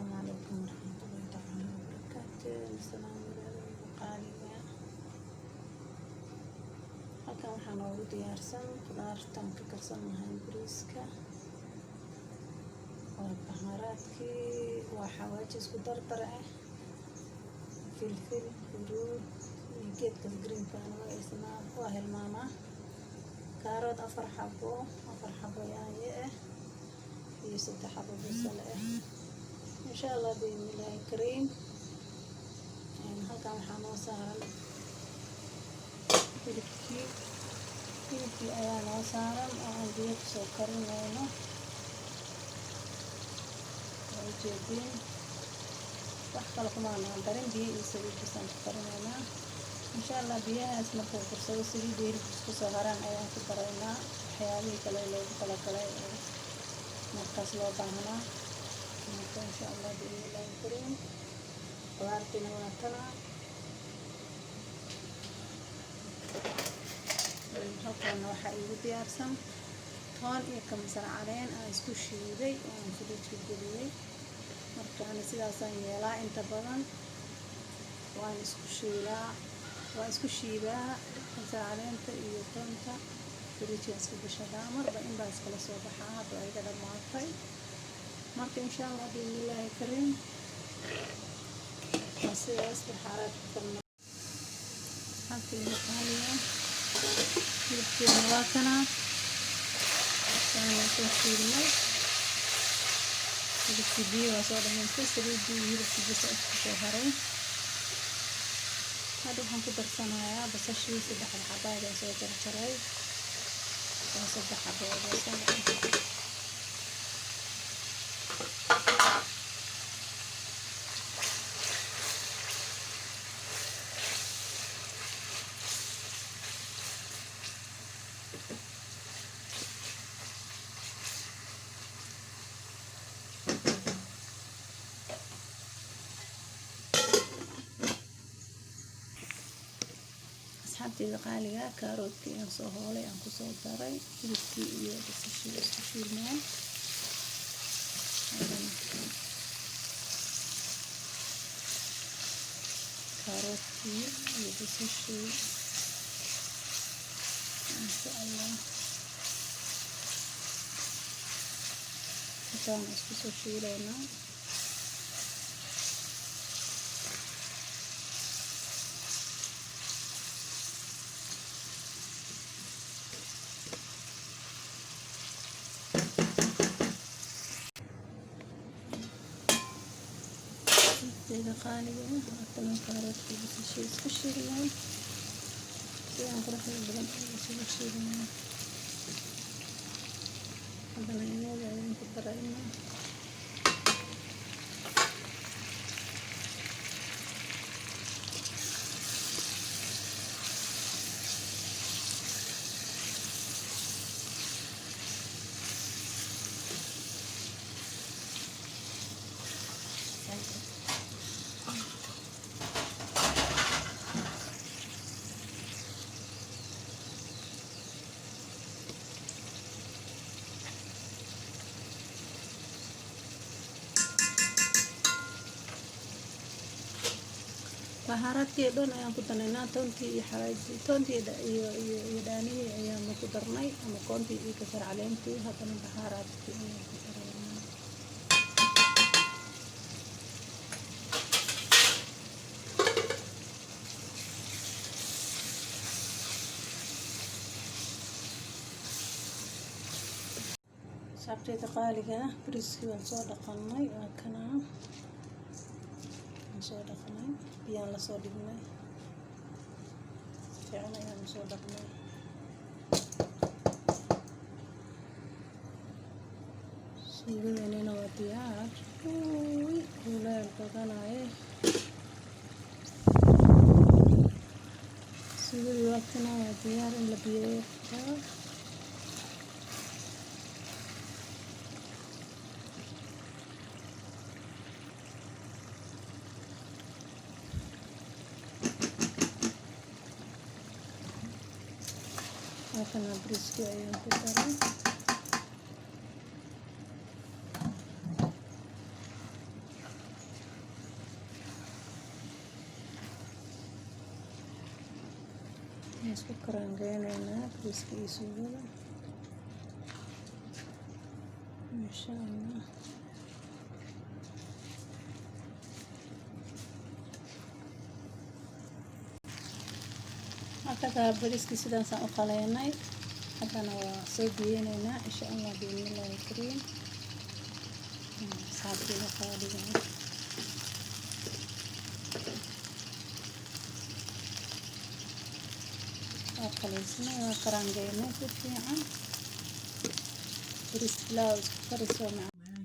السلام عليكم ورحمة الله تعالى وبركاته. السلام عليكم qaaliga halkan waxaa noogu diyaarsan qudaartan ka karsan lahayn bariiska waa bahaaraadkii waa xawaaji isku dardar ah filfil huruud iyo geedka greenka anaga isna waa hilmaamaa kaarad afar xabo yaanyo ah iyo 3 xabo basal ah insha Allah biidhnillaahi kariim. halkan waxaa noo saaran hilibkii ayaa noo saaran oo aan biyo kusoo karinayno waa ujeediin wax kale kumaanaan darin biyo iyo saliid basaan ku karinaynaa insha Allah. biyahaas markuu karsado saliidda hilibka isku soo haraan ayaan ku daraynaa waxyaabihii kale loogu talagalay ee markaas loo baahnaa marka insha Allah biidhnillaahi kariim. qudaartiina waa tana halkaana waxaa iigu diyaarsan toon iyo kamsar caleen aan isku shiiday oo aan fridge geliyay. markaana sidaasaan yeelaa inta badan waan isku shiidaa kamsar caleenta iyo toonta fridge isku gashadaa marba in baa iskala soo baxaa. hadda ay iga dhamaatay marka insha Allah biidhnillaahi kariim sidaas bahaaraad ku karna halkii qaaliga hilibkeena waa kana waxaan soo shiilnay hilibkii biyo waa soo dhamaystay saliiddii iyo hilibkii bisa isku soo haray. hadda waxaan ku darsanayaa basashii 3 xabo ayaan soo jarjaray waa 3 xabo oo basal ah. asxaabteyda qaaliga kaaroodkii aan soo hoolay aan kusoo daray hilibkii iyo basashii isku shiilnaan kaaroodkii iyo basashii insha Allah intaan isku soo shiilaynaa. asxaabteyda qaaliga haddana kaaroodkii basashii isku shiilnay sidaan quruxda badan isugu shiilnay. haddana yaanyada ayaan ku daraynaa bahaaraadkii dhan ayaan ku daraynaa toontii iyo xawaaji toontii iyo dhaanihii ayaan ku darnay ama koontii iyo kamsar caleentii. haddana bahaaraadkii ayaan ku daraynaa asxaabteyda qaaliga bariiskii waan soo dhaqanay waa kana soo dhaqnay biyaan la soo dhignay fiican ayaan soo dhaqnay. suugadeennina waa diyaar kuleel badanaye suugadii waakana waa diyaar in la biyeeyo xitaa. halkana bariiskii ayaan ku daray isku karangeynayna bariiska iyo suugada. Masha Allah. Marka bariiska sidaasaan u qaleynay. Haddana waa soo biyeynaynaa insha Allah biidhnillaahi kariim. Saabtiina qaaligan. Waa qaleysnay, waa karangeynay si fiican. Bariis bilaa isku karis waa macaan.